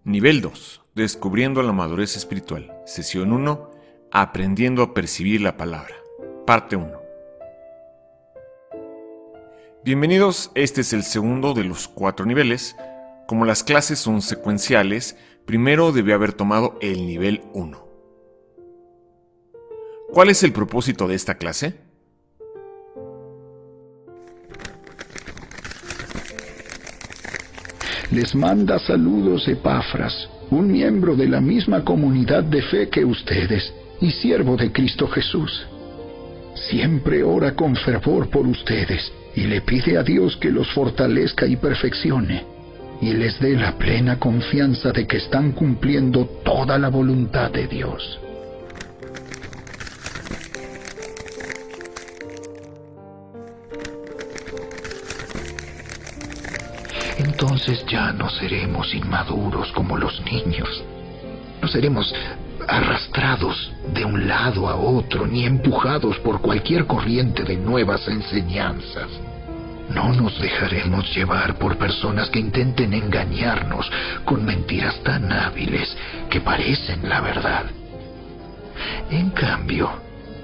Nivel 2. Descubriendo la madurez espiritual. Sesión 1. Aprendiendo a percibir la palabra. Parte 1. Bienvenidos, este es el segundo de los 4 niveles. Como las clases son secuenciales, primero debí haber tomado el nivel 1. ¿Cuál es el propósito de esta clase? Les manda saludos Epafras, un miembro de la misma comunidad de fe que ustedes y siervo de Cristo Jesús. Siempre ora con fervor por ustedes y le pide a Dios que los fortalezca y perfeccione, y les dé la plena confianza de que están cumpliendo toda la voluntad de Dios. Entonces ya no seremos inmaduros como los niños. No seremos arrastrados de un lado a otro, ni empujados por cualquier corriente de nuevas enseñanzas. No nos dejaremos llevar por personas que intenten engañarnos con mentiras tan hábiles que parecen la verdad. En cambio,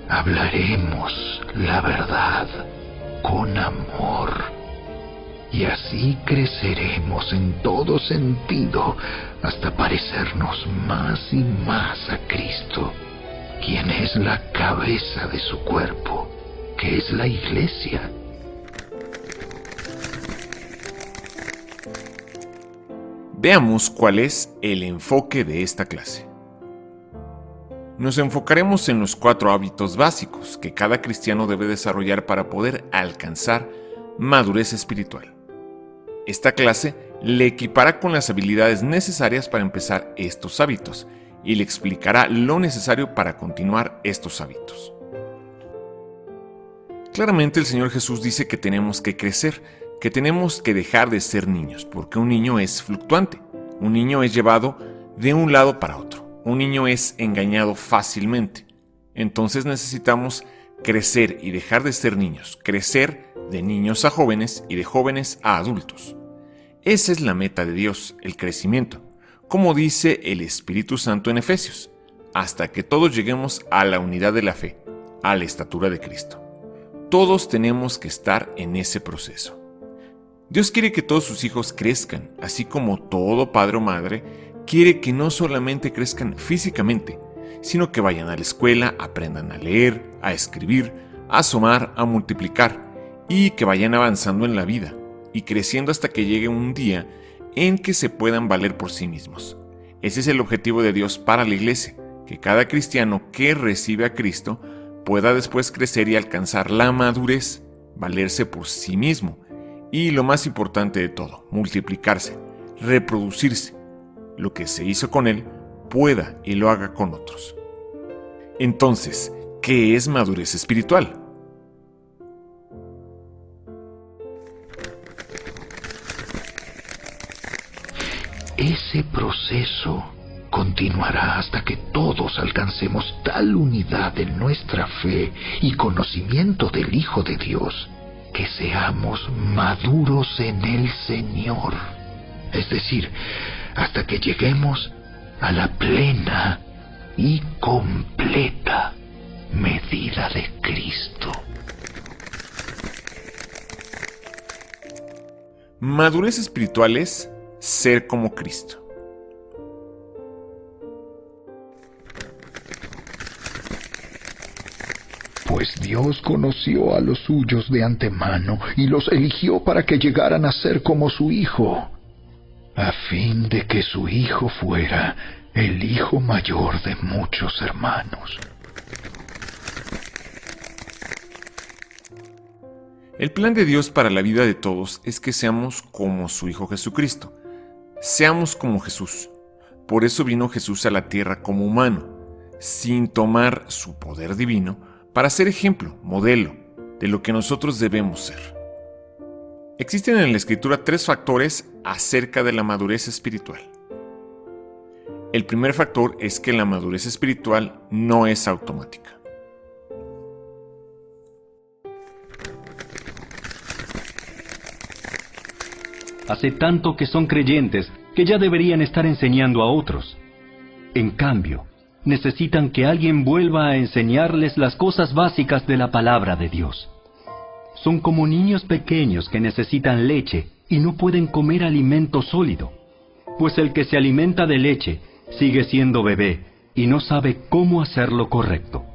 hablaremos la verdad con amor. Y así creceremos en todo sentido hasta parecernos más y más a Cristo, quien es la cabeza de su cuerpo, que es la Iglesia. Veamos cuál es el enfoque de esta clase. Nos enfocaremos en los 4 hábitos básicos que cada cristiano debe desarrollar para poder alcanzar madurez espiritual. Esta clase le equipará con las habilidades necesarias para empezar estos hábitos y le explicará lo necesario para continuar estos hábitos. Claramente el Señor Jesús dice que tenemos que crecer, que tenemos que dejar de ser niños, porque un niño es fluctuante, un niño es llevado de un lado para otro, un niño es engañado fácilmente. Entonces necesitamos crecer y dejar de ser niños, crecer de niños a jóvenes y de jóvenes a adultos. Esa es la meta de Dios, el crecimiento, como dice el Espíritu Santo en Efesios, hasta que todos lleguemos a la unidad de la fe, a la estatura de Cristo. Todos tenemos que estar en ese proceso. Dios quiere que todos sus hijos crezcan, así como todo padre o madre quiere que no solamente crezcan físicamente, sino que vayan a la escuela, aprendan a leer, a escribir, a sumar, a multiplicar, y que vayan avanzando en la vida y creciendo hasta que llegue un día en que se puedan valer por sí mismos. Ese es el objetivo de Dios para la iglesia, que cada cristiano que recibe a Cristo pueda después crecer y alcanzar la madurez, valerse por sí mismo y, lo más importante de todo, multiplicarse, reproducirse. Lo que se hizo con él, pueda y lo haga con otros. Entonces, ¿qué es madurez espiritual? Ese proceso continuará hasta que todos alcancemos tal unidad en nuestra fe y conocimiento del Hijo de Dios, que seamos maduros en el Señor. Es decir, hasta que lleguemos a la plena y completa medida de Cristo. Madurez espiritual es ser como Cristo. Pues Dios conoció a los suyos de antemano y los eligió para que llegaran a ser como su Hijo, a fin de que su Hijo fuera el hijo mayor de muchos hermanos. El plan de Dios para la vida de todos es que seamos como su Hijo Jesucristo. Seamos como Jesús. Por eso vino Jesús a la tierra como humano, sin tomar su poder divino, para ser ejemplo, modelo, de lo que nosotros debemos ser. Existen en la Escritura 3 factores acerca de la madurez espiritual. El primer factor es que la madurez espiritual no es automática. Hace tanto que son creyentes que ya deberían estar enseñando a otros. En cambio, necesitan que alguien vuelva a enseñarles las cosas básicas de la palabra de Dios. Son como niños pequeños que necesitan leche y no pueden comer alimento sólido, pues el que se alimenta de leche sigue siendo bebé y no sabe cómo hacer lo correcto.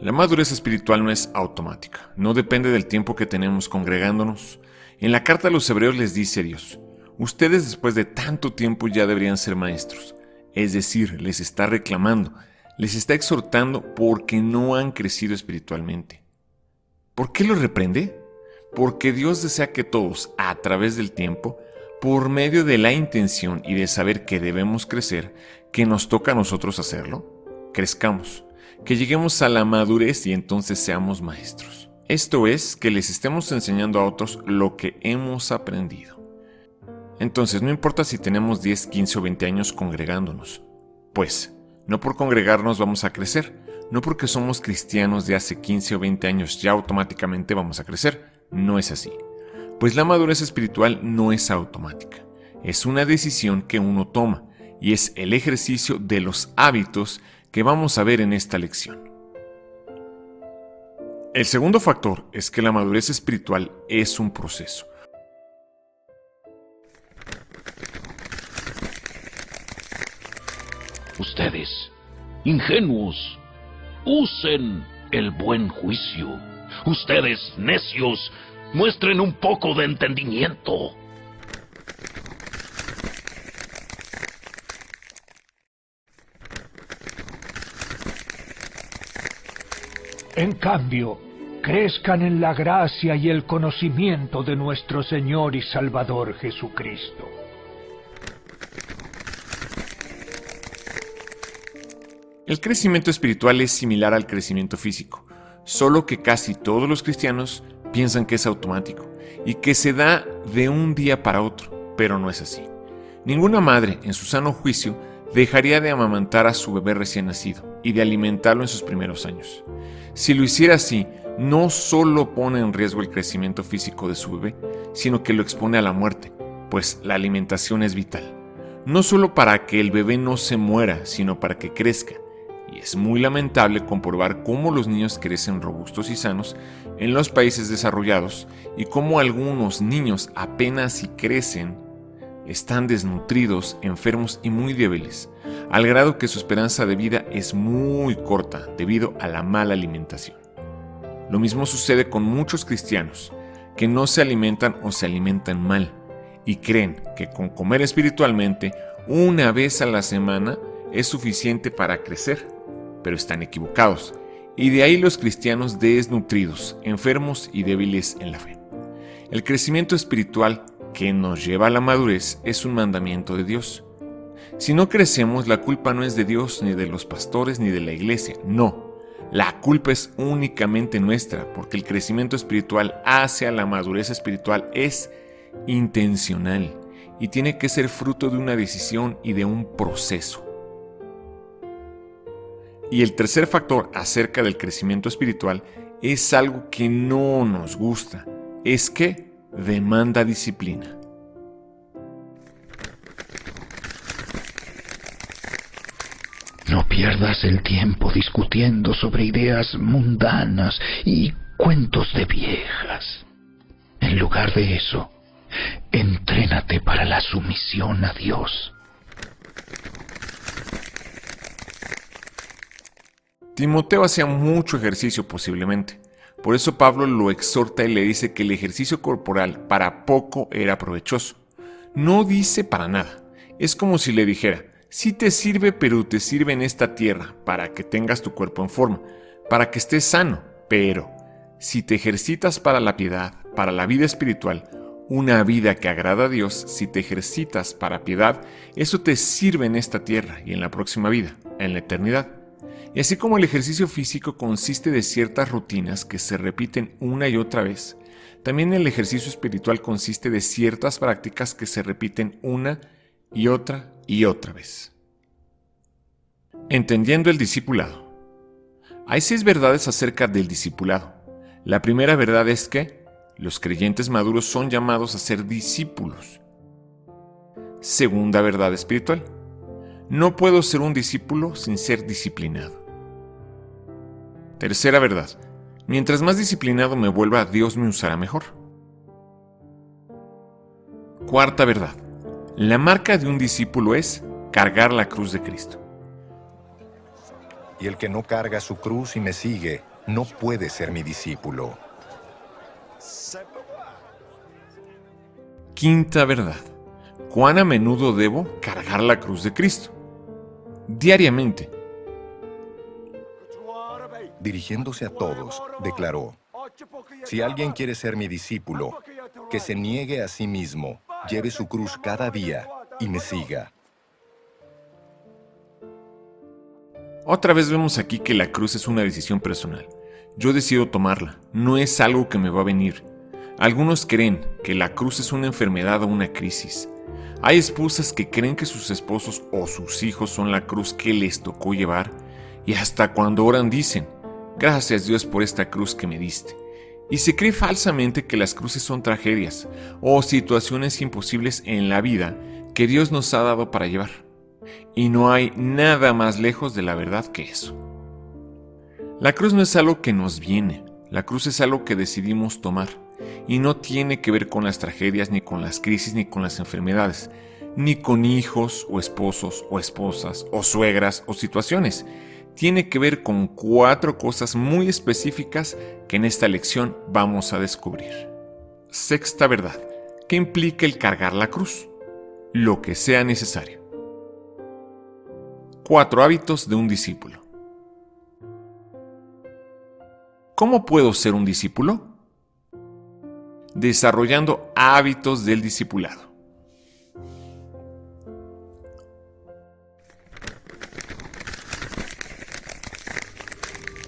La madurez espiritual no es automática, no depende del tiempo que tenemos congregándonos. En la carta a los Hebreos les dice Dios: ustedes después de tanto tiempo ya deberían ser maestros. Es decir, les está reclamando, les está exhortando porque no han crecido espiritualmente. ¿Por qué los reprende? Porque Dios desea que todos, a través del tiempo, por medio de la intención y de saber que debemos crecer, que nos toca a nosotros hacerlo, crezcamos, que lleguemos a la madurez y entonces seamos maestros. Esto es, que les estemos enseñando a otros lo que hemos aprendido. Entonces, no importa si tenemos 10, 15 o 20 años congregándonos, pues, no por congregarnos vamos a crecer, no porque somos cristianos de hace 15 o 20 años ya automáticamente vamos a crecer, no es así. Pues la madurez espiritual no es automática, es una decisión que uno toma y es el ejercicio de los hábitos que vamos a ver en esta lección. El segundo factor es que la madurez espiritual es un proceso. Ustedes, ingenuos, usen el buen juicio. Ustedes, necios, muestren un poco de entendimiento. En cambio, crezcan en la gracia y el conocimiento de nuestro Señor y Salvador Jesucristo. El crecimiento espiritual es similar al crecimiento físico, solo que casi todos los cristianos piensan que es automático y que se da de un día para otro, pero no es así. Ninguna madre, en su sano juicio, dejaría de amamantar a su bebé recién nacido y de alimentarlo en sus primeros años. Si lo hiciera así, no solo pone en riesgo el crecimiento físico de su bebé, sino que lo expone a la muerte, pues la alimentación es vital. No solo para que el bebé no se muera, sino para que crezca. Y es muy lamentable comprobar cómo los niños crecen robustos y sanos en los países desarrollados y cómo algunos niños apenas si crecen están desnutridos, enfermos y muy débiles, al grado que su esperanza de vida es muy corta debido a la mala alimentación. Lo mismo sucede con muchos cristianos que no se alimentan o se alimentan mal y creen que con comer espiritualmente una vez a la semana es suficiente para crecer, pero están equivocados, y de ahí los cristianos desnutridos, enfermos y débiles en la fe. El crecimiento espiritual que nos lleva a la madurez es un mandamiento de Dios. Si no crecemos, la culpa no es de Dios, ni de los pastores, ni de la iglesia, no. La culpa es únicamente nuestra, porque el crecimiento espiritual hacia la madurez espiritual es intencional y tiene que ser fruto de una decisión y de un proceso. Y el tercer factor acerca del crecimiento espiritual es algo que no nos gusta, es que demanda disciplina. No pierdas el tiempo discutiendo sobre ideas mundanas y cuentos de viejas. En lugar de eso, entrénate para la sumisión a Dios. Timoteo hacía mucho ejercicio posiblemente. Por eso Pablo lo exhorta y le dice que el ejercicio corporal para poco era provechoso. No dice para nada. Es como si le dijera: sí te sirve, pero te sirve en esta tierra para que tengas tu cuerpo en forma, para que estés sano. Pero si te ejercitas para la piedad, para la vida espiritual, una vida que agrada a Dios, si te ejercitas para piedad, eso te sirve en esta tierra y en la próxima vida, en la eternidad. Y así como el ejercicio físico consiste de ciertas rutinas que se repiten una y otra vez, también el ejercicio espiritual consiste de ciertas prácticas que se repiten una y otra vez. Entendiendo el discipulado. Hay 6 verdades acerca del discipulado. La primera verdad es que Los creyentes maduros son llamados a ser discípulos. Segunda verdad espiritual. No puedo ser un discípulo sin ser disciplinado. Tercera verdad. Mientras más disciplinado me vuelva, Dios me usará mejor. Cuarta verdad. La marca de un discípulo es cargar la cruz de Cristo. Y el que no carga su cruz y me sigue, no puede ser mi discípulo. Quinta verdad. ¿Cuán a menudo debo cargar la cruz de Cristo? Diariamente. Dirigiéndose a todos, declaró: si alguien quiere ser mi discípulo, que se niegue a sí mismo, lleve su cruz cada día y me siga. Otra vez vemos aquí que la cruz es una decisión personal. Yo decido tomarla, no es algo que me va a venir. Algunos creen que la cruz es una enfermedad o una crisis. Hay esposas que creen que sus esposos o sus hijos son la cruz que les tocó llevar, y hasta cuando oran dicen: gracias Dios por esta cruz que me diste. Y se cree falsamente que las cruces son tragedias o situaciones imposibles en la vida que Dios nos ha dado para llevar. Y no hay nada más lejos de la verdad que eso. La cruz no es algo que nos viene, la cruz es algo que decidimos tomar. Y no tiene que ver con las tragedias, ni con las crisis, ni con las enfermedades, ni con hijos o esposos o esposas o suegras o situaciones. Tiene que ver con 4 cosas muy específicas que en esta lección vamos a descubrir. Sexta verdad. ¿Qué implica el cargar la cruz? Lo que sea necesario. 4 hábitos de un discípulo. ¿Cómo puedo ser un discípulo? Desarrollando hábitos del discipulado.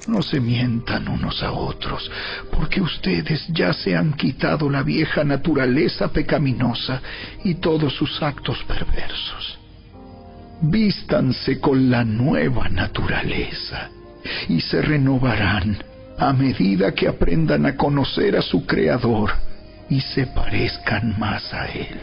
No se mientan unos a otros, porque ustedes ya se han quitado la vieja naturaleza pecaminosa y todos sus actos perversos. Vístanse con la nueva naturaleza y se renovarán a medida que aprendan a conocer a su Creador y se parezcan más a Él.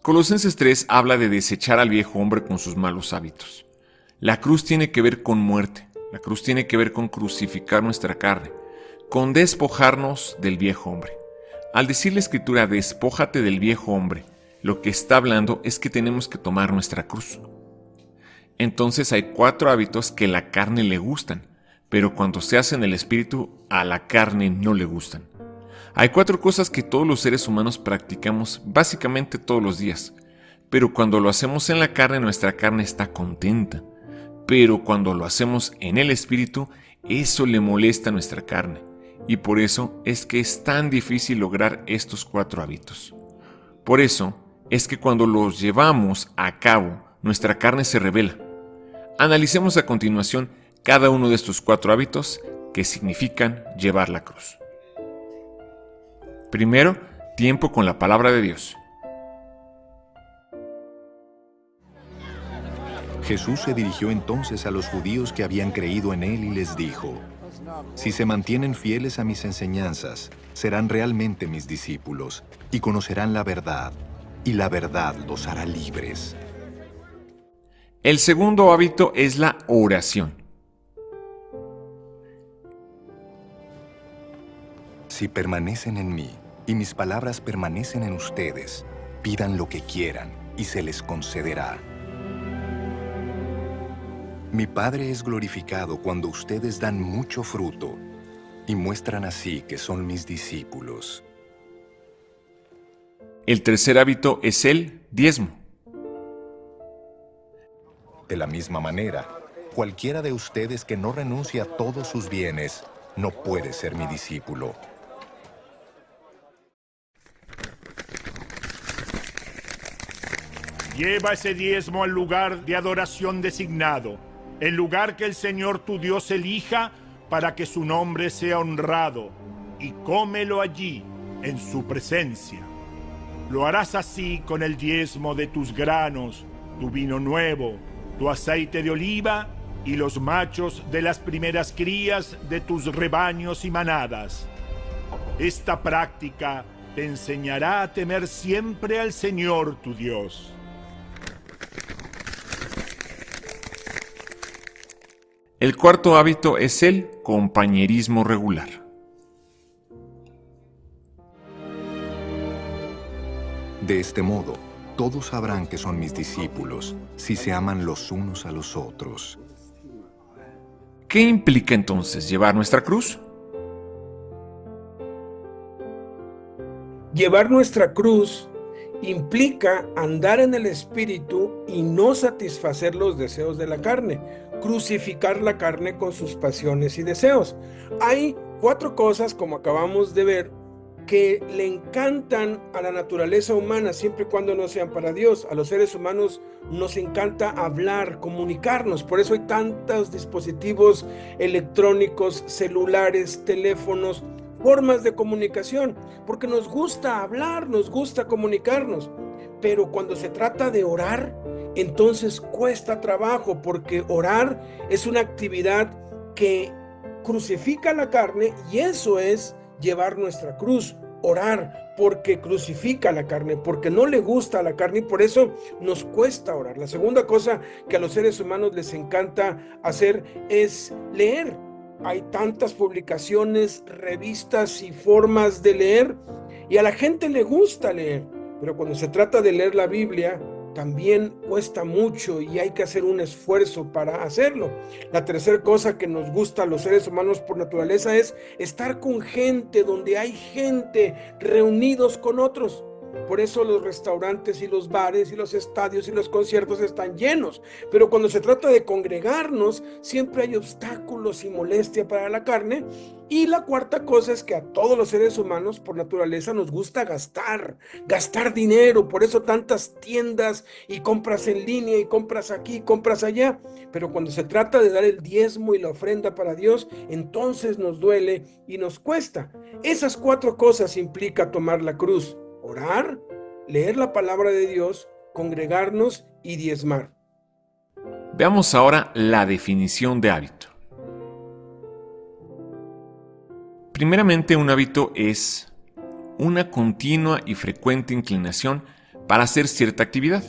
Colosenses 3 habla de desechar al viejo hombre con sus malos hábitos. La cruz tiene que ver con muerte, la cruz tiene que ver con crucificar nuestra carne, con despojarnos del viejo hombre. Al decir la Escritura, despójate del viejo hombre, lo que está hablando es que tenemos que tomar nuestra cruz. Entonces hay 4 hábitos que a la carne le gustan, pero cuando se hacen en el Espíritu, a la carne no le gustan. Hay 4 cosas que todos los seres humanos practicamos básicamente todos los días, pero cuando lo hacemos en la carne, nuestra carne está contenta. Pero cuando lo hacemos en el Espíritu, eso le molesta a nuestra carne, y por eso es que es tan difícil lograr estos 4 hábitos. Por eso es que cuando los llevamos a cabo, nuestra carne se rebela. Analicemos a continuación cada uno de estos 4 hábitos que significan llevar la cruz. Primero, tiempo con la palabra de Dios. Jesús se dirigió entonces a los judíos que habían creído en él y les dijo: si se mantienen fieles a mis enseñanzas, serán realmente mis discípulos y conocerán la verdad, y la verdad los hará libres. El segundo hábito es la oración. Si permanecen en mí y mis palabras permanecen en ustedes, pidan lo que quieran y se les concederá. Mi Padre es glorificado cuando ustedes dan mucho fruto y muestran así que son mis discípulos. El tercer hábito es el diezmo. De la misma manera, cualquiera de ustedes que no renuncie a todos sus bienes no puede ser mi discípulo. Lleva ese diezmo al lugar de adoración designado, el lugar que el Señor tu Dios elija para que su nombre sea honrado, y cómelo allí, en su presencia. Lo harás así con el diezmo de tus granos, tu vino nuevo, tu aceite de oliva y los machos de las primeras crías de tus rebaños y manadas. Esta práctica te enseñará a temer siempre al Señor tu Dios. El cuarto hábito es el compañerismo regular. De este modo, todos sabrán que son mis discípulos, si se aman los unos a los otros. ¿Qué implica entonces llevar nuestra cruz? Llevar nuestra cruz implica andar en el Espíritu y no satisfacer los deseos de la carne, crucificar la carne con sus pasiones y deseos. Hay 4 cosas, como acabamos de ver, que le encantan a la naturaleza humana siempre y cuando no sean para Dios. A los seres humanos nos encanta hablar, comunicarnos. Por eso hay tantos dispositivos electrónicos, celulares, teléfonos, formas de comunicación, porque nos gusta hablar, nos gusta comunicarnos. Pero cuando se trata de orar, entonces cuesta trabajo, porque orar es una actividad que crucifica la carne, y eso es llevar nuestra cruz. Orar porque crucifica la carne, porque no le gusta a la carne, y por eso nos cuesta orar. La segunda cosa que a los seres humanos les encanta hacer es leer. Hay tantas publicaciones, revistas y formas de leer, y a la gente le gusta leer, pero cuando se trata de leer la Biblia, también cuesta mucho y hay que hacer un esfuerzo para hacerlo. La tercera cosa que nos gusta a los seres humanos por naturaleza es estar con gente, donde hay gente, reunidos con otros. Por eso los restaurantes y los bares y los estadios y los conciertos están llenos. Pero cuando se trata de congregarnos, siempre hay obstáculos y molestia para la carne. Y la cuarta cosa es que a todos los seres humanos por naturaleza nos gusta gastar dinero. Por eso tantas tiendas y compras en línea y compras aquí, compras allá. Pero cuando se trata de dar el diezmo y la ofrenda para Dios, entonces nos duele y nos cuesta. Esas 4 cosas implica tomar la cruz: orar, leer la palabra de Dios, congregarnos y diezmar. Veamos ahora la definición de hábito. Primeramente, un hábito es una continua y frecuente inclinación para hacer cierta actividad,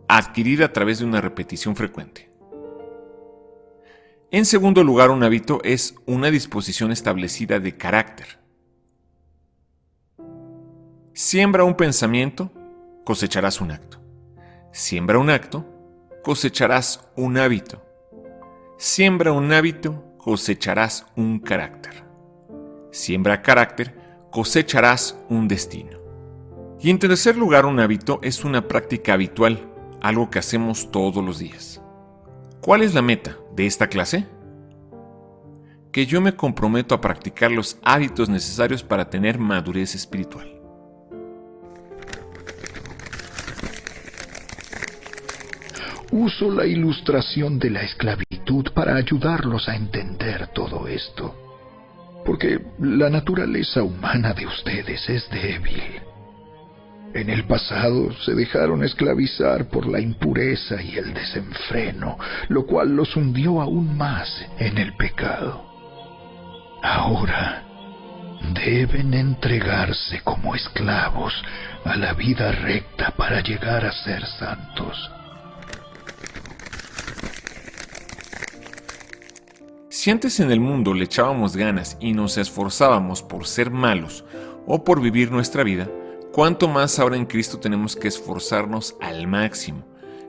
adquirida a través de una repetición frecuente. En segundo lugar, un hábito es una disposición establecida de carácter. Siembra un pensamiento, cosecharás un acto. Siembra un acto, cosecharás un hábito. Siembra un hábito, cosecharás un carácter. Siembra carácter, cosecharás un destino. Y en tercer lugar, un hábito es una práctica habitual, algo que hacemos todos los días. ¿Cuál es la meta de esta clase? Que yo me comprometo a practicar los hábitos necesarios para tener madurez espiritual. Uso la ilustración de la esclavitud para ayudarlos a entender todo esto, porque la naturaleza humana de ustedes es débil. En el pasado se dejaron esclavizar por la impureza y el desenfreno, lo cual los hundió aún más en el pecado. Ahora deben entregarse como esclavos a la vida recta para llegar a ser santos. Si antes en el mundo le echábamos ganas y nos esforzábamos por ser malos o por vivir nuestra vida, ¿cuánto más ahora en Cristo tenemos que esforzarnos al máximo?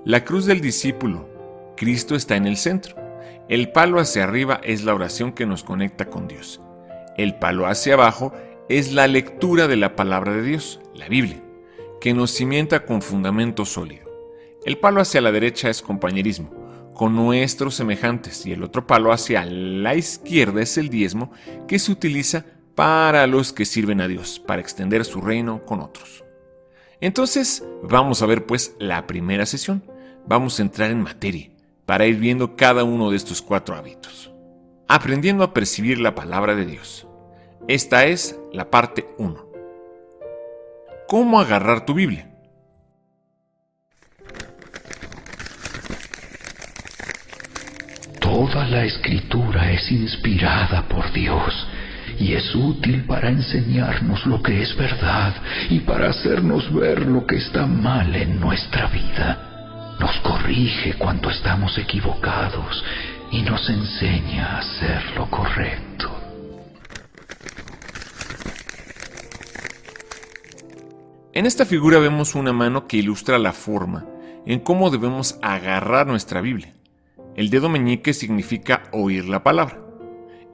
La cruz del discípulo, Cristo está en el centro. El palo hacia arriba es la oración que nos conecta con Dios. El palo hacia abajo es la lectura de la palabra de Dios, la Biblia, que nos cimienta con fundamento sólido. El palo hacia la derecha es compañerismo con nuestros semejantes, y el otro palo hacia la izquierda es el diezmo, que se utiliza para los que sirven a Dios, para extender su reino con otros. Entonces, vamos a ver pues la primera sesión. Vamos a entrar en materia para ir viendo cada uno de estos 4 hábitos. Aprendiendo a percibir la palabra de Dios. Esta es la parte 1. ¿Cómo agarrar tu Biblia? Toda la escritura es inspirada por Dios y es útil para enseñarnos lo que es verdad y para hacernos ver lo que está mal en nuestra vida. Nos corrige cuando estamos equivocados y nos enseña a hacer lo correcto. En esta figura vemos una mano que ilustra la forma en cómo debemos agarrar nuestra Biblia. El dedo meñique significa oír la palabra.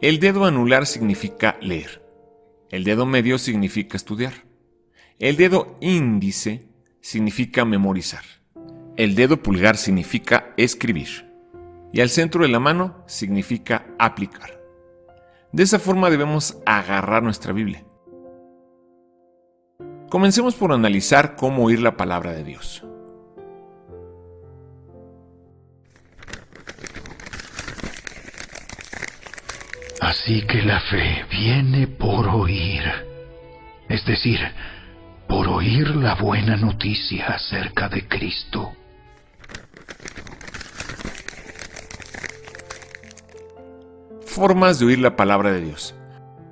El dedo anular significa leer. El dedo medio significa estudiar. El dedo índice significa memorizar. El dedo pulgar significa escribir. Y al centro de la mano significa aplicar. De esa forma debemos agarrar nuestra Biblia. Comencemos por analizar cómo oír la palabra de Dios. Así que la fe viene por oír, es decir, por oír la buena noticia acerca de Cristo. Formas de oír la palabra de Dios.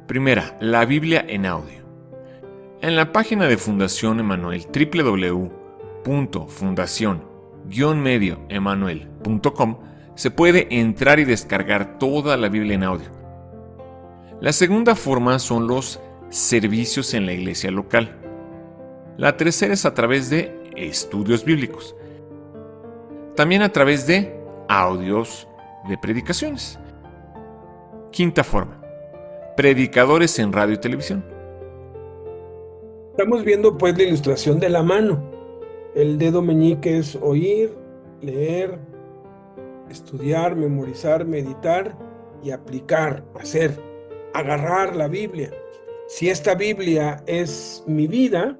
Primera, la Biblia en audio. En la página de Fundación Emmanuel, www.fundacion-medioemmanuel.com, se puede entrar y descargar toda la Biblia en audio. La segunda forma son los servicios en la iglesia local. La tercera es a través de estudios bíblicos. También a través de audios de predicaciones. Quinta forma, predicadores en radio y televisión. Estamos viendo pues la ilustración de la mano. El dedo meñique es oír, leer, estudiar, memorizar, meditar y aplicar, hacer, agarrar la Biblia. Si esta Biblia es mi vida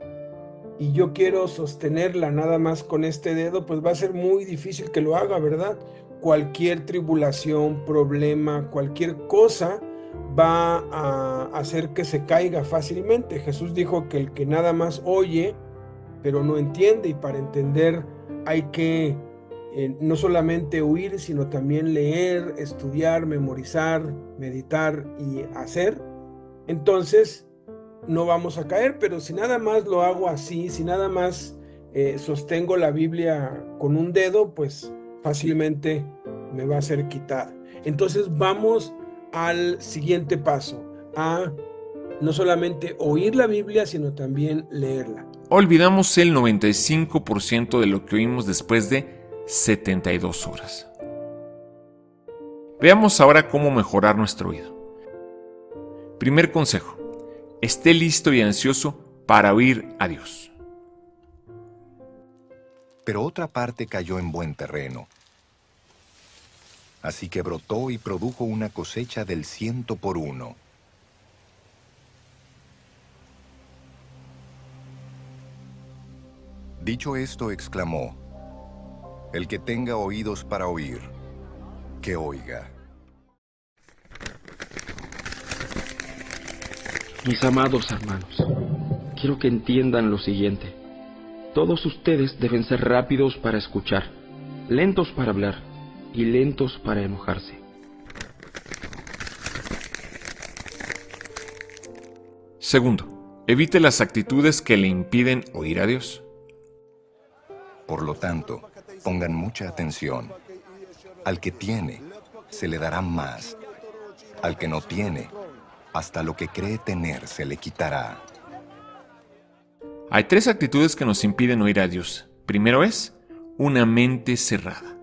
y yo quiero sostenerla nada más con este dedo, pues va a ser muy difícil que lo haga, ¿verdad? Cualquier tribulación, problema, cualquier cosa va a hacer que se caiga fácilmente. Jesús dijo que el que nada más oye, pero no entiende, y para entender hay que no solamente oír, sino también leer, estudiar, memorizar, meditar y hacer. Entonces no vamos a caer, pero si nada más lo hago así, si nada más sostengo la Biblia con un dedo, pues fácilmente me va a ser quitada. Entonces vamos al siguiente paso, a no solamente oír la Biblia, sino también leerla. Olvidamos el 95% de lo que oímos después de 72 horas. Veamos ahora cómo mejorar nuestro oído. Primer consejo: esté listo y ansioso para oír a Dios. Pero otra parte cayó en buen terreno. Así que brotó y produjo una cosecha del 100 por 1. Dicho esto, exclamó: El que tenga oídos para oír, que oiga. Mis amados hermanos, quiero que entiendan lo siguiente. Todos ustedes deben ser rápidos para escuchar, lentos para hablar y lentos para enojarse. Segundo, evite las actitudes que le impiden oír a Dios. Por lo tanto, pongan mucha atención. Al que tiene, se le dará más. Al que no tiene, hasta lo que cree tener se le quitará. Hay 3 actitudes que nos impiden oír a Dios. Primero es una mente cerrada.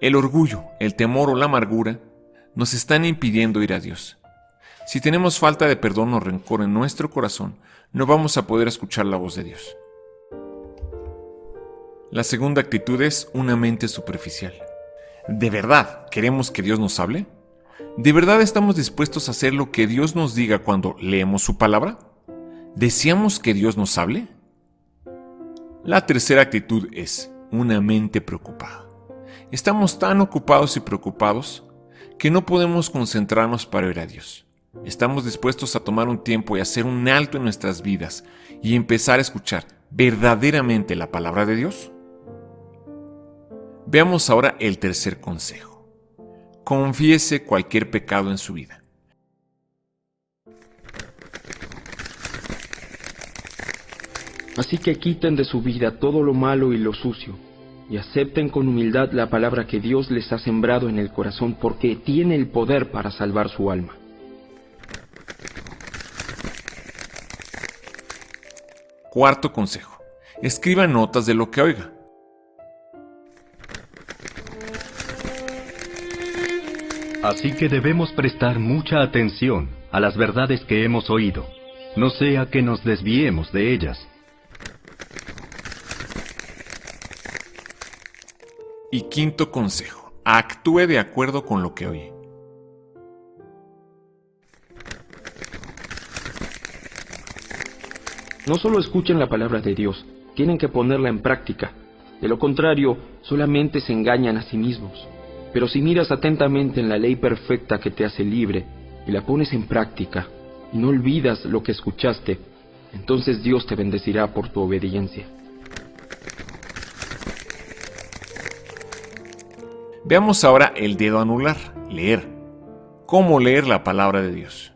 El orgullo, el temor o la amargura nos están impidiendo oír a Dios. Si tenemos falta de perdón o rencor en nuestro corazón, no vamos a poder escuchar la voz de Dios. La segunda actitud es una mente superficial. ¿De verdad queremos que Dios nos hable? ¿De verdad estamos dispuestos a hacer lo que Dios nos diga cuando leemos su palabra? ¿Deseamos que Dios nos hable? La tercera actitud es una mente preocupada. Estamos tan ocupados y preocupados que no podemos concentrarnos para oír a Dios. ¿Estamos dispuestos a tomar un tiempo y hacer un alto en nuestras vidas y empezar a escuchar verdaderamente la palabra de Dios? Veamos ahora el tercer consejo. confiese cualquier pecado en su vida. Así que quiten de su vida todo lo malo y lo sucio, y acepten con humildad la palabra que Dios les ha sembrado en el corazón, porque tiene el poder para salvar su alma. Cuarto consejo: escriba notas de lo que oiga. Así que debemos prestar mucha atención a las verdades que hemos oído, no sea que nos desviemos de ellas. Y quinto consejo: actúe de acuerdo con lo que oye. No solo escuchen la palabra de Dios, tienen que ponerla en práctica. De lo contrario, solamente se engañan a sí mismos. Pero si miras atentamente en la ley perfecta que te hace libre y la pones en práctica, y no olvidas lo que escuchaste, entonces Dios te bendecirá por tu obediencia. Veamos ahora el dedo anular, leer. ¿Cómo leer la palabra de Dios?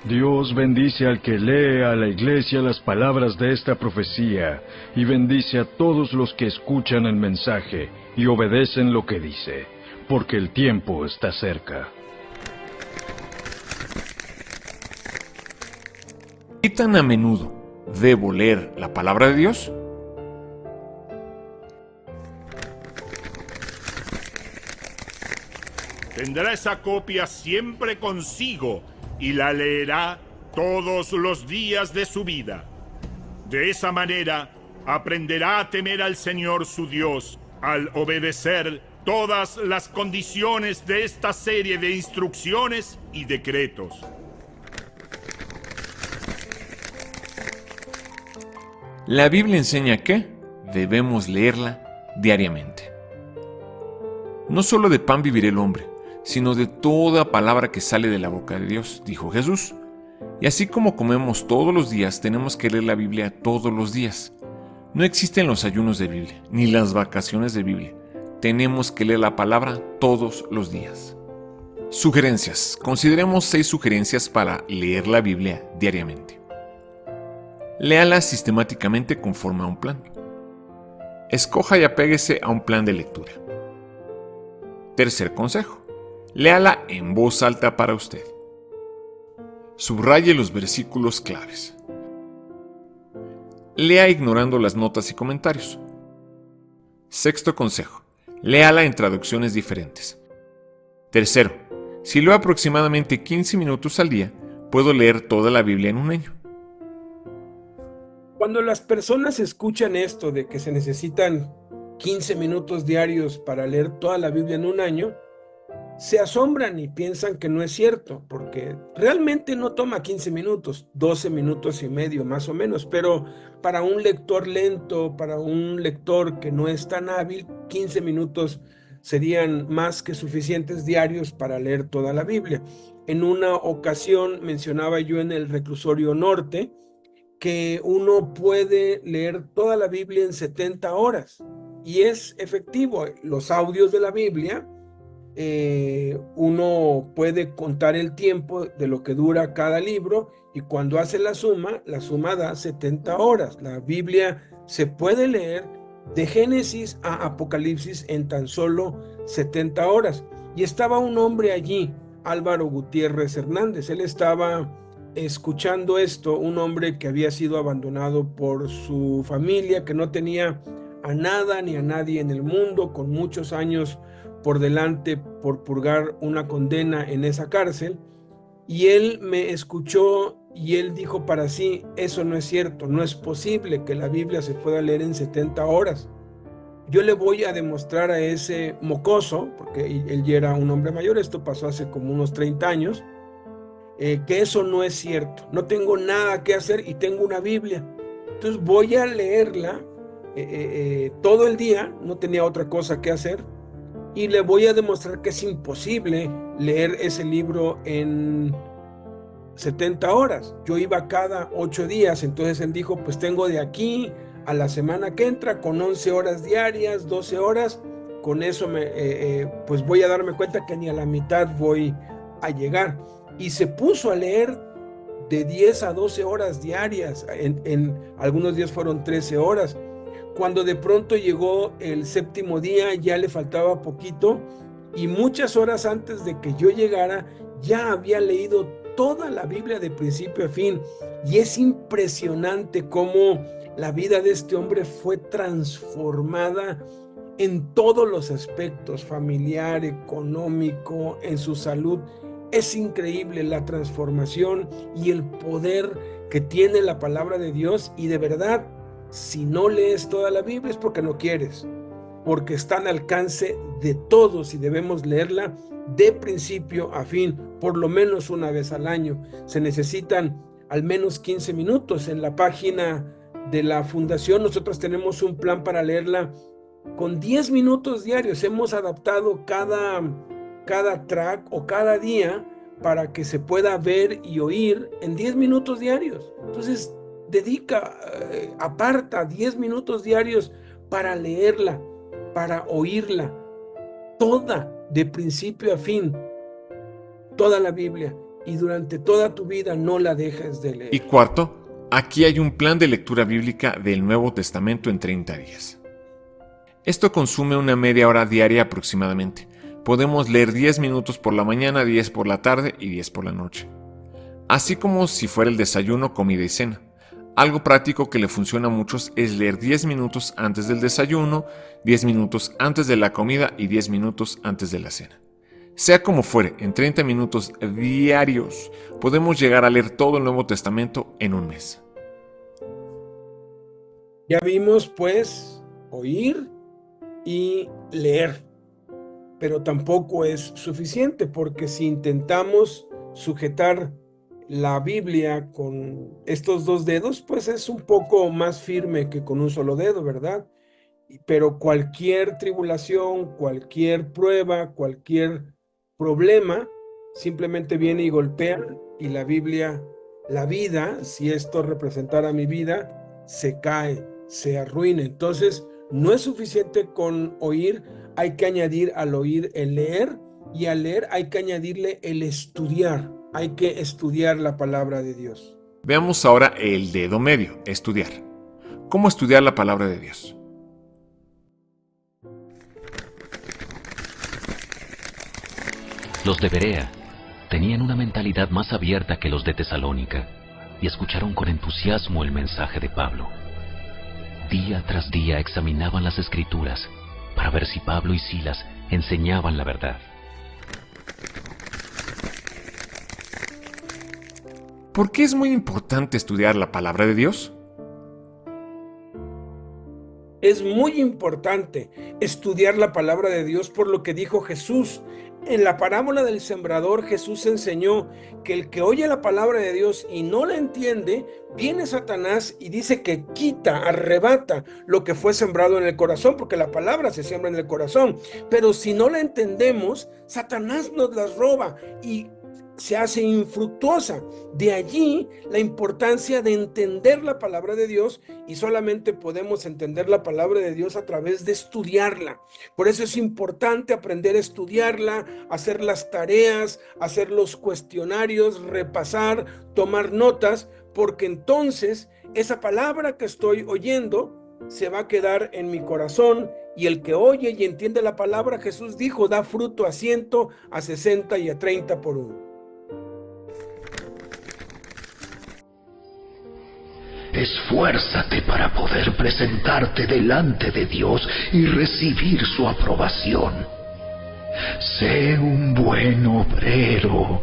Dios bendice al que lee a la iglesia las palabras de esta profecía y bendice a todos los que escuchan el mensaje y obedecen lo que dice, porque el tiempo está cerca. ¿Qué tan a menudo debo leer la palabra de Dios? Tendrá esa copia siempre consigo y la leerá todos los días de su vida. De esa manera, aprenderá a temer al Señor su Dios al obedecer todas las condiciones de esta serie de instrucciones y decretos. La Biblia enseña que debemos leerla diariamente. No solo de pan vivirá el hombre, sino de toda palabra que sale de la boca de Dios, dijo Jesús. Y así como comemos todos los días, tenemos que leer la Biblia todos los días. No existen los ayunos de Biblia, ni las vacaciones de Biblia. Tenemos que leer la palabra todos los días. Sugerencias. Consideremos 6 sugerencias para leer la Biblia diariamente. Léala sistemáticamente conforme a un plan. Escoja y apéguese a un plan de lectura. Tercer consejo: léala en voz alta para usted. Subraye los versículos claves. Lea ignorando las notas y comentarios. Sexto consejo: léala en traducciones diferentes. Tercero, si leo aproximadamente 15 minutos al día, puedo leer toda la Biblia en un año. Cuando las personas escuchan esto de que se necesitan 15 minutos diarios para leer toda la Biblia en un año, se asombran y piensan que no es cierto, porque realmente no toma 15 minutos, 12 minutos y medio más o menos, pero para un lector lento, para un lector que no es tan hábil, 15 minutos serían más que suficientes diarios para leer toda la Biblia. En una ocasión mencionaba yo en el reclusorio norte que uno puede leer toda la Biblia en 70 horas, y es efectivo. Los audios de la Biblia, uno puede contar el tiempo de lo que dura cada libro, y cuando hace la suma da 70 horas. La Biblia se puede leer de Génesis a Apocalipsis en tan solo 70 horas. Y estaba un hombre allí, Álvaro Gutiérrez Hernández. Él estaba escuchando esto, un hombre que había sido abandonado por su familia, que no tenía a nada ni a nadie en el mundo, con muchos años por delante por purgar una condena en esa cárcel. Y él me escuchó y él dijo para sí: eso no es cierto, no es posible que la Biblia se pueda leer en 70 horas. Yo le voy a demostrar a ese mocoso, porque él ya era un hombre mayor, esto pasó hace como unos 30 años, que eso no es cierto. No tengo nada que hacer y tengo una Biblia. Entonces voy a leerla todo el día, no tenía otra cosa que hacer, y le voy a demostrar que es imposible leer ese libro en 70 horas. Yo iba cada 8 días, entonces él dijo: pues tengo de aquí a la semana que entra con 11 horas diarias, 12 horas. Con eso pues voy a darme cuenta que ni a la mitad voy a llegar. Y se puso a leer de 10 a 12 horas diarias. En algunos días fueron 13 horas. Cuando de pronto llegó el 7º día, ya le faltaba poquito, y muchas horas antes de que yo llegara, ya había leído toda la Biblia de principio a fin. Y es impresionante cómo la vida de este hombre fue transformada en todos los aspectos, familiar, económico, en su salud. Es increíble la transformación y el poder que tiene la palabra de Dios. Y de verdad, si no lees toda la Biblia es porque no quieres, porque está al alcance de todos y debemos leerla de principio a fin, por lo menos una vez al año. Se necesitan al menos 15 minutos. En la página de la fundación nosotros tenemos un plan para leerla con 10 minutos diarios. Hemos adaptado cada track o cada día para que se pueda ver y oír en 10 minutos diarios. Entonces, aparta 10 minutos diarios para leerla, para oírla, toda, de principio a fin, toda la Biblia, y durante toda tu vida no la dejes de leer. Y cuarto, aquí hay un plan de lectura bíblica del Nuevo Testamento en 30 días. Esto consume una media hora diaria aproximadamente. Podemos leer 10 minutos por la mañana, 10 por la tarde y 10 por la noche. Así como si fuera el desayuno, comida y cena. Algo práctico que le funciona a muchos es leer 10 minutos antes del desayuno, 10 minutos antes de la comida y 10 minutos antes de la cena. Sea como fuere, en 30 minutos diarios podemos llegar a leer todo el Nuevo Testamento en un mes. Ya vimos, pues, oír y leer, pero tampoco es suficiente, porque si intentamos sujetar la Biblia con estos 2 dedos, pues es un poco más firme que con un solo dedo, ¿verdad? Pero cualquier tribulación, cualquier prueba, cualquier problema, simplemente viene y golpea, y la Biblia, la vida, si esto representara mi vida, se cae, se arruina. Entonces, no es suficiente con oír, hay que añadir al oír el leer, y al leer hay que añadirle el estudiar. Hay que estudiar la palabra de Dios. Veamos ahora el dedo medio, estudiar. ¿Cómo estudiar la palabra de Dios? Los de Berea tenían una mentalidad más abierta que los de Tesalónica y escucharon con entusiasmo el mensaje de Pablo. Día tras día examinaban las Escrituras para ver si Pablo y Silas enseñaban la verdad. ¿Por qué es muy importante estudiar la palabra de Dios? Es muy importante estudiar la palabra de Dios por lo que dijo Jesús. En la parábola del sembrador, Jesús enseñó que el que oye la palabra de Dios y no la entiende, viene Satanás y dice que quita, arrebata lo que fue sembrado en el corazón, porque la palabra se siembra en el corazón. Pero si no la entendemos, Satanás nos las roba y se hace infructuosa. De allí la importancia de entender la palabra de Dios, y solamente podemos entender la palabra de Dios a través de estudiarla. Por eso es importante aprender a estudiarla, hacer las tareas, hacer los cuestionarios, repasar, tomar notas, porque entonces esa palabra que estoy oyendo se va a quedar en mi corazón, y el que oye y entiende la palabra, Jesús dijo, da fruto a 100, a 60 y a 30 por uno. Esfuérzate para poder presentarte delante de Dios y recibir su aprobación. Sé un buen obrero,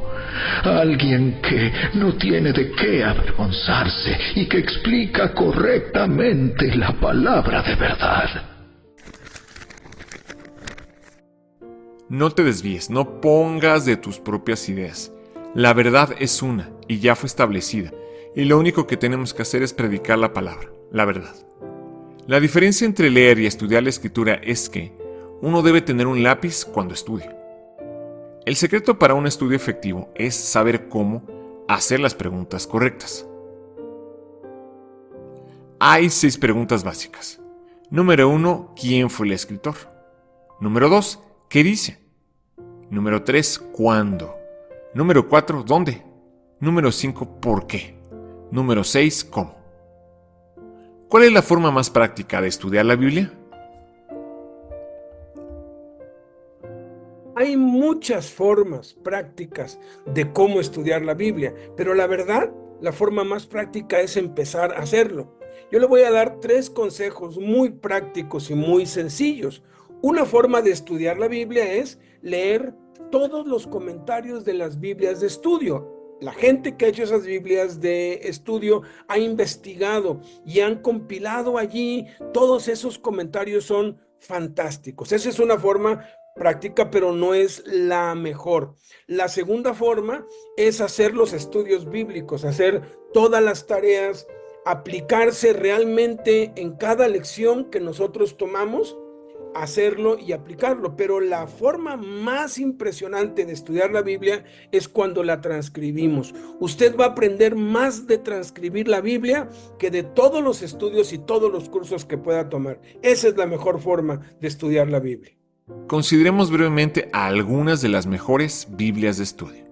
alguien que no tiene de qué avergonzarse y que explica correctamente la palabra de verdad. No te desvíes, no pongas de tus propias ideas. La verdad es una y ya fue establecida. Y lo único que tenemos que hacer es predicar la palabra, la verdad. La diferencia entre leer y estudiar la Escritura es que uno debe tener un lápiz cuando estudia. El secreto para un estudio efectivo es saber cómo hacer las preguntas correctas. Hay 6 preguntas básicas. Número 1, ¿quién fue el escritor? Número 2, ¿qué dice? Número 3, ¿cuándo? Número 4, ¿dónde? Número 5, ¿por qué? Número 6, ¿cómo? ¿Cuál es la forma más práctica de estudiar la Biblia? Hay muchas formas prácticas de cómo estudiar la Biblia, pero la verdad, la forma más práctica es empezar a hacerlo. Yo le voy a dar 3 consejos muy prácticos y muy sencillos. Una forma de estudiar la Biblia es leer todos los comentarios de las Biblias de estudio. La gente que ha hecho esas Biblias de estudio ha investigado y han compilado allí. Todos esos comentarios son fantásticos. Esa es una forma práctica, pero no es la mejor. La segunda forma es hacer los estudios bíblicos, hacer todas las tareas, aplicarse realmente en cada lección que nosotros tomamos, hacerlo y aplicarlo. Pero la forma más impresionante de estudiar la Biblia es cuando la transcribimos. Usted va a aprender más de transcribir la Biblia que de todos los estudios y todos los cursos que pueda tomar. Esa es la mejor forma de estudiar la Biblia. Consideremos brevemente algunas de las mejores Biblias de estudio.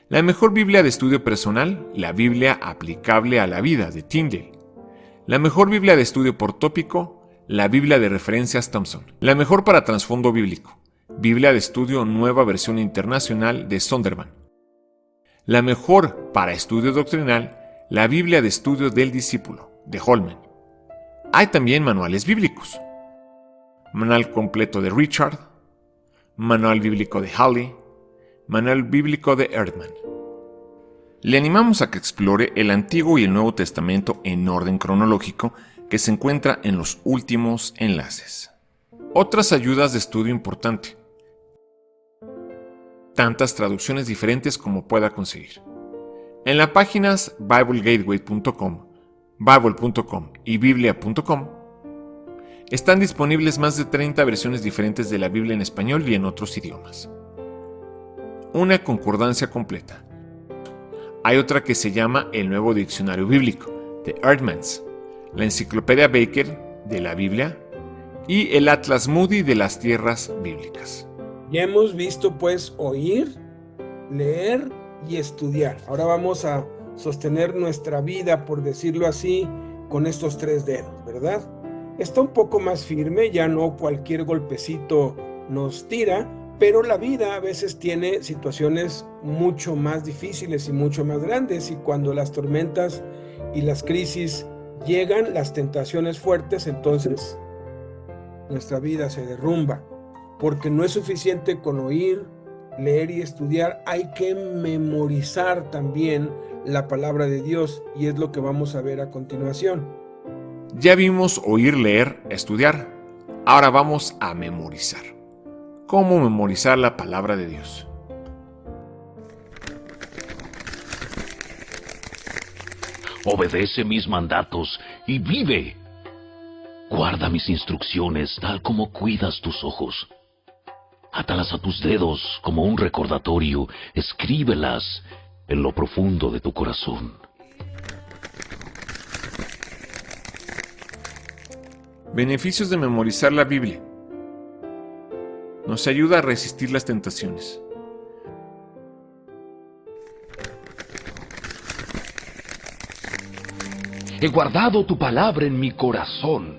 La mejor Biblia de estudio personal, la Biblia aplicable a la vida de Tyndale. La mejor Biblia de estudio por tópico, la Biblia de referencias Thompson. La mejor para trasfondo bíblico, Biblia de estudio Nueva Versión Internacional de Zondervan. La mejor para estudio doctrinal, la Biblia de estudio del discípulo, de Holman. Hay también manuales bíblicos. Manual completo de Richard, Manual bíblico de Halley, Manual bíblico de Erdman. Le animamos a que explore el Antiguo y el Nuevo Testamento en orden cronológico que se encuentra en los últimos enlaces. Otras ayudas de estudio importante. Tantas traducciones diferentes como pueda conseguir. En las páginas biblegateway.com, bible.com y biblia.com están disponibles más de 30 versiones diferentes de la Biblia en español y en otros idiomas. Una concordancia completa. Hay otra que se llama el Nuevo Diccionario Bíblico, de Eerdmans, la Enciclopedia Baker de la Biblia y el Atlas Moody de las Tierras Bíblicas. Ya hemos visto pues oír, leer y estudiar. Ahora vamos a sostener nuestra vida, por decirlo así, con estos 3 dedos, ¿verdad? Está un poco más firme, ya no cualquier golpecito nos tira, pero la vida a veces tiene situaciones mucho más difíciles y mucho más grandes, y cuando las tormentas y las crisis llegan, las tentaciones fuertes, entonces nuestra vida se derrumba, porque no es suficiente con oír, leer y estudiar, hay que memorizar también la palabra de Dios, y es lo que vamos a ver a continuación. Ya vimos oír, leer, estudiar. Ahora vamos a memorizar. ¿Cómo memorizar la palabra de Dios? Obedece mis mandatos y vive. Guarda mis instrucciones tal como cuidas tus ojos. Átalas a tus dedos como un recordatorio. Escríbelas en lo profundo de tu corazón. Beneficios de memorizar la Biblia. Nos ayuda a resistir las tentaciones. He guardado tu palabra en mi corazón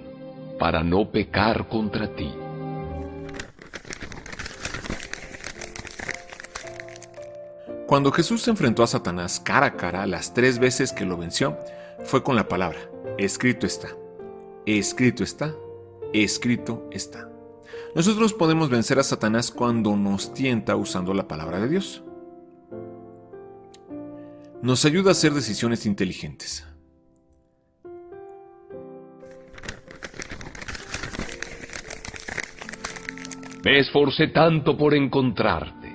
para no pecar contra ti. Cuando Jesús se enfrentó a Satanás cara a cara las 3 veces que lo venció, fue con la palabra: escrito está. Escrito está, escrito está. Nosotros podemos vencer a Satanás cuando nos tienta usando la palabra de Dios. Nos ayuda a hacer decisiones inteligentes. Me esforcé tanto por encontrarte.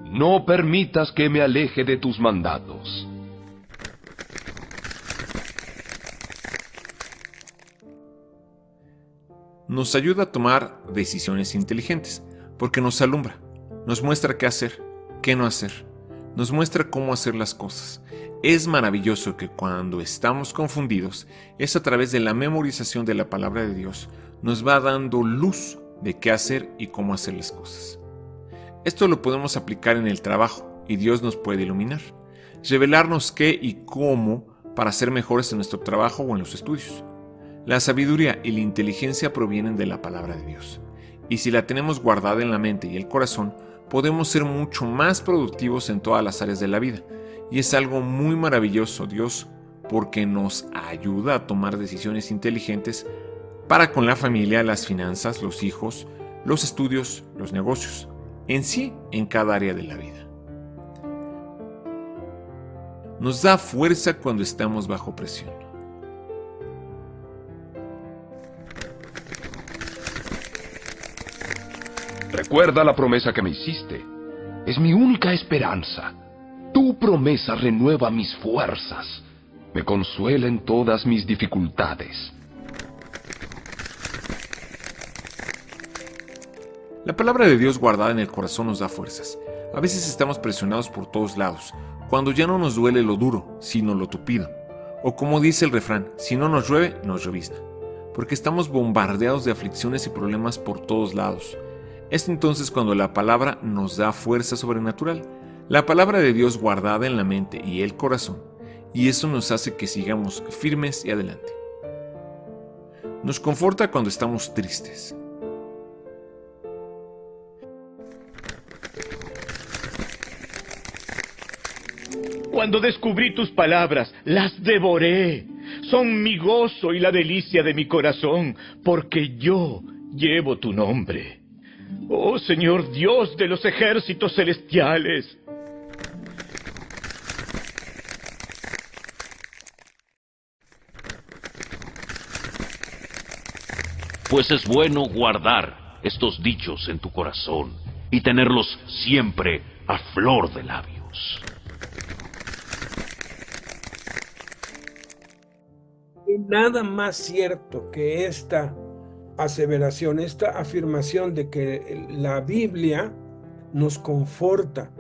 No permitas que me aleje de tus mandatos. Nos ayuda a tomar decisiones inteligentes, porque nos alumbra, nos muestra qué hacer, qué no hacer, nos muestra cómo hacer las cosas. Es maravilloso que cuando estamos confundidos, es a través de la memorización de la palabra de Dios, nos va dando luz de qué hacer y cómo hacer las cosas. Esto lo podemos aplicar en el trabajo y Dios nos puede iluminar, revelarnos qué y cómo para ser mejores en nuestro trabajo o en los estudios. La sabiduría y la inteligencia provienen de la palabra de Dios, y si la tenemos guardada en la mente y el corazón, podemos ser mucho más productivos en todas las áreas de la vida, y es algo muy maravilloso Dios, porque nos ayuda a tomar decisiones inteligentes para con la familia, las finanzas, los hijos, los estudios, los negocios, en sí, en cada área de la vida. Nos da fuerza cuando estamos bajo presión. Recuerda la promesa que me hiciste. Es mi única esperanza. Tu promesa renueva mis fuerzas. Me consuela en todas mis dificultades. La palabra de Dios guardada en el corazón nos da fuerzas. A veces estamos presionados por todos lados, cuando ya no nos duele lo duro, sino lo tupido. O como dice el refrán, si no nos llueve, nos llovizna. Porque estamos bombardeados de aflicciones y problemas por todos lados. Es entonces cuando la palabra nos da fuerza sobrenatural. La palabra de Dios guardada en la mente y el corazón. Y eso nos hace que sigamos firmes y adelante. Nos conforta cuando estamos tristes. Cuando descubrí tus palabras, las devoré. Son mi gozo y la delicia de mi corazón, porque yo llevo tu nombre. Oh Señor Dios de los ejércitos celestiales. Pues es bueno guardar estos dichos en tu corazón y tenerlos siempre a flor de labios. Nada más cierto que esta aseveración, esta afirmación de que la Biblia nos conforta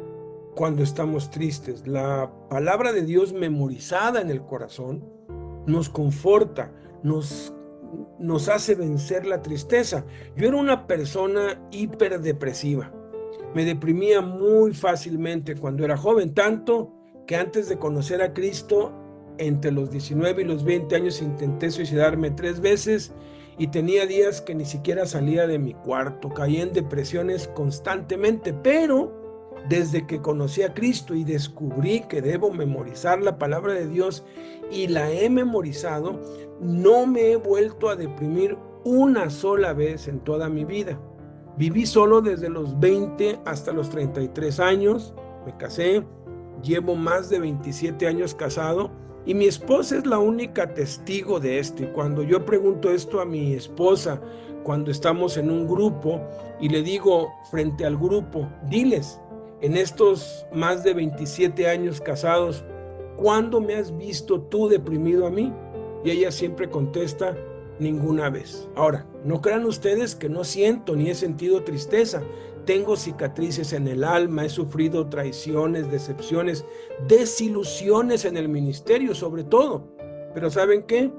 cuando estamos tristes. La palabra de Dios memorizada en el corazón nos conforta, nos hace vencer la tristeza. Yo era una persona hiperdepresiva. Me deprimía muy fácilmente cuando era joven, tanto que antes de conocer a Cristo, entre los 19 y los 20 años intenté suicidarme 3 veces y tenía días que ni siquiera salía de mi cuarto, caía en depresiones constantemente, pero desde que conocí a Cristo y descubrí que debo memorizar la palabra de Dios y la he memorizado, no me he vuelto a deprimir una sola vez en toda mi vida. Viví solo desde los 20 hasta los 33 años, me casé, llevo más de 27 años casado, y mi esposa es la única testigo de esto. Y cuando yo pregunto esto a mi esposa, cuando estamos en un grupo, y le digo frente al grupo, diles, en estos más de 27 años casados, ¿cuándo me has visto tú deprimido a mí? Y ella siempre contesta, ninguna vez. Ahora, no crean ustedes que no siento ni he sentido tristeza. Tengo cicatrices en el alma, he sufrido traiciones, decepciones, desilusiones en el ministerio sobre todo. Pero ¿saben qué?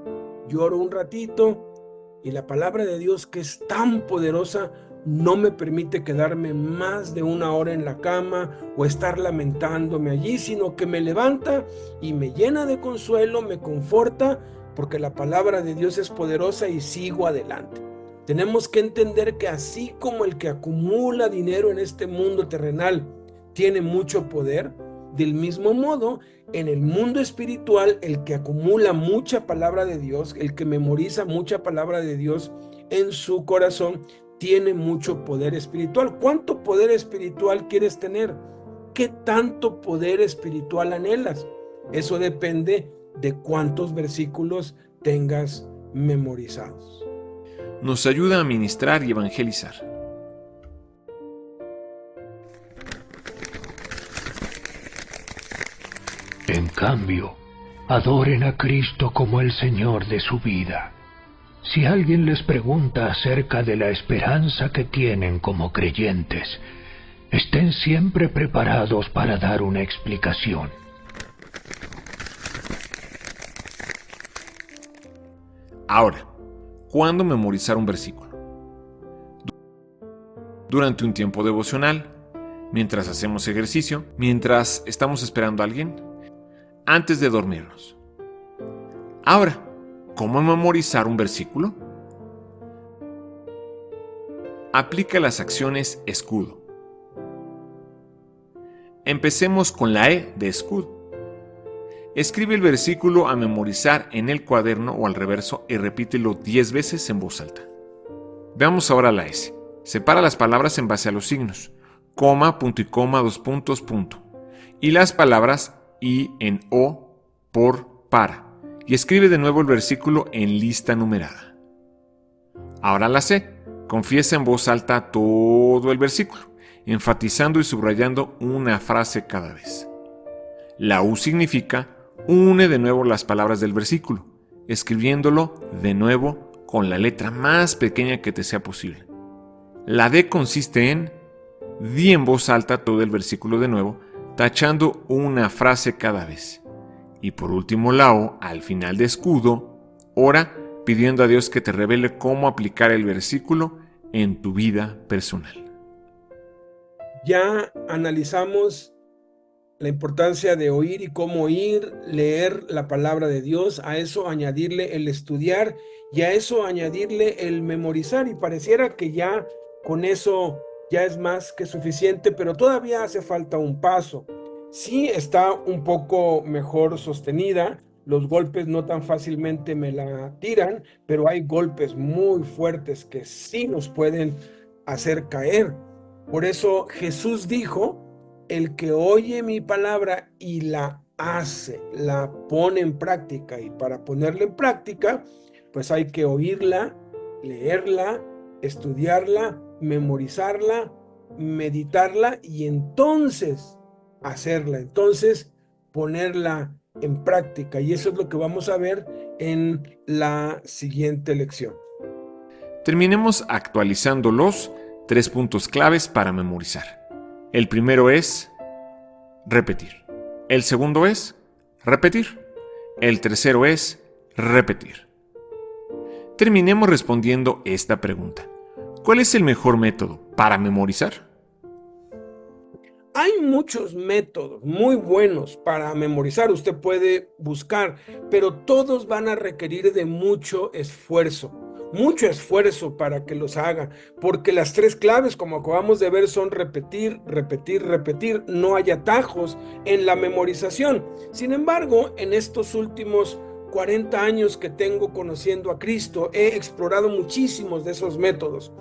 Lloro un ratito y la palabra de Dios, que es tan poderosa, no me permite quedarme más de 1 hora en la cama o estar lamentándome allí, sino que me levanta y me llena de consuelo, me conforta, porque la palabra de Dios es poderosa y sigo adelante. Tenemos que entender que así como el que acumula dinero en este mundo terrenal tiene mucho poder, del mismo modo, en el mundo espiritual, el que acumula mucha palabra de Dios, el que memoriza mucha palabra de Dios en su corazón, tiene mucho poder espiritual. ¿Cuánto poder espiritual quieres tener? ¿Qué tanto poder espiritual anhelas? Eso depende de cuántos versículos tengas memorizados. Nos ayuda a ministrar y evangelizar. En cambio, adoren a Cristo como el Señor de su vida. Si alguien les pregunta acerca de la esperanza que tienen como creyentes, estén siempre preparados para dar una explicación. Ahora, ¿cuándo memorizar un versículo? Durante un tiempo devocional, mientras hacemos ejercicio, mientras estamos esperando a alguien, antes de dormirnos. Ahora, ¿cómo memorizar un versículo? Aplica las acciones escudo. Empecemos con la E de escudo. Escribe el versículo a memorizar en el cuaderno o al reverso y repítelo 10 veces en voz alta. Veamos ahora la S. Separa las palabras en base a los signos, coma, punto y coma, dos puntos, punto. Y las palabras y en o, por, para. Y escribe de nuevo el versículo en lista numerada. Ahora la C. Confiesa en voz alta todo el versículo, enfatizando y subrayando una frase cada vez. La U significa une de nuevo las palabras del versículo, escribiéndolo de nuevo con la letra más pequeña que te sea posible. La D consiste en di en voz alta todo el versículo de nuevo, tachando una frase cada vez. Y por último la O, al final de escudo, ora pidiendo a Dios que te revele cómo aplicar el versículo en tu vida personal. Ya analizamos la importancia de oír y cómo oír, leer la palabra de Dios, a eso añadirle el estudiar y a eso añadirle el memorizar, y pareciera que ya con eso ya es más que suficiente, pero todavía hace falta un paso. Sí está un poco mejor sostenida, los golpes no tan fácilmente me la tiran, pero hay golpes muy fuertes que sí nos pueden hacer caer. Por eso Jesús dijo: el que oye mi palabra y la hace, la pone en práctica. Y para ponerla en práctica, pues hay que oírla, leerla, estudiarla, memorizarla, meditarla y entonces hacerla, entonces ponerla en práctica. Y eso es lo que vamos a ver en la siguiente lección. Terminemos actualizando los 3 puntos claves para memorizar. El primero es repetir. El segundo es repetir. El tercero es repetir. Terminemos respondiendo esta pregunta. ¿Cuál es el mejor método para memorizar? Hay muchos métodos muy buenos para memorizar, usted puede buscar, pero todos van a requerir de mucho esfuerzo para que los haga, porque las 3 claves, como acabamos de ver, son repetir, repetir, repetir. No hay atajos en la memorización. Sin embargo, en estos últimos 40 años que tengo conociendo a Cristo, he explorado muchísimos de esos métodos,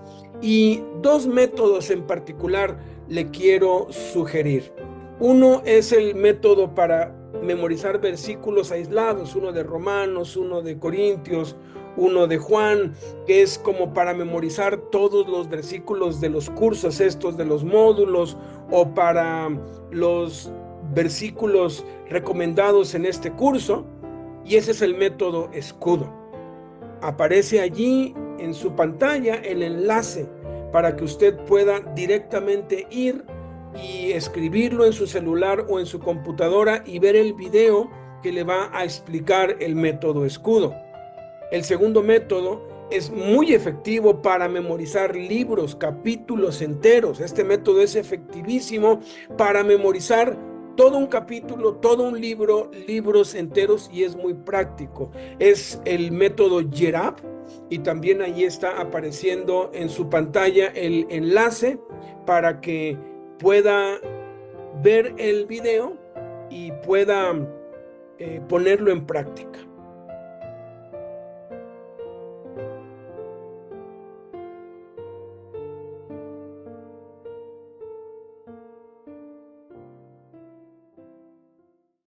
y 2 métodos en particular le quiero sugerir. Uno es el método para memorizar versículos aislados, uno de Romanos, uno de Corintios, uno de Juan, que es como para memorizar todos los versículos de los cursos estos, de los módulos, o para los versículos recomendados en este curso, y ese es el método escudo. Aparece allí en su pantalla el enlace para que usted pueda directamente ir y escribirlo en su celular o en su computadora y ver el video que le va a explicar el método escudo. El segundo método es muy efectivo para memorizar libros, capítulos enteros. Este método es efectivísimo para memorizar todo un capítulo, todo un libro, libros enteros, y es muy práctico. Es el método Yerab, y también ahí está apareciendo en su pantalla el enlace para que pueda ver el video y pueda ponerlo en práctica.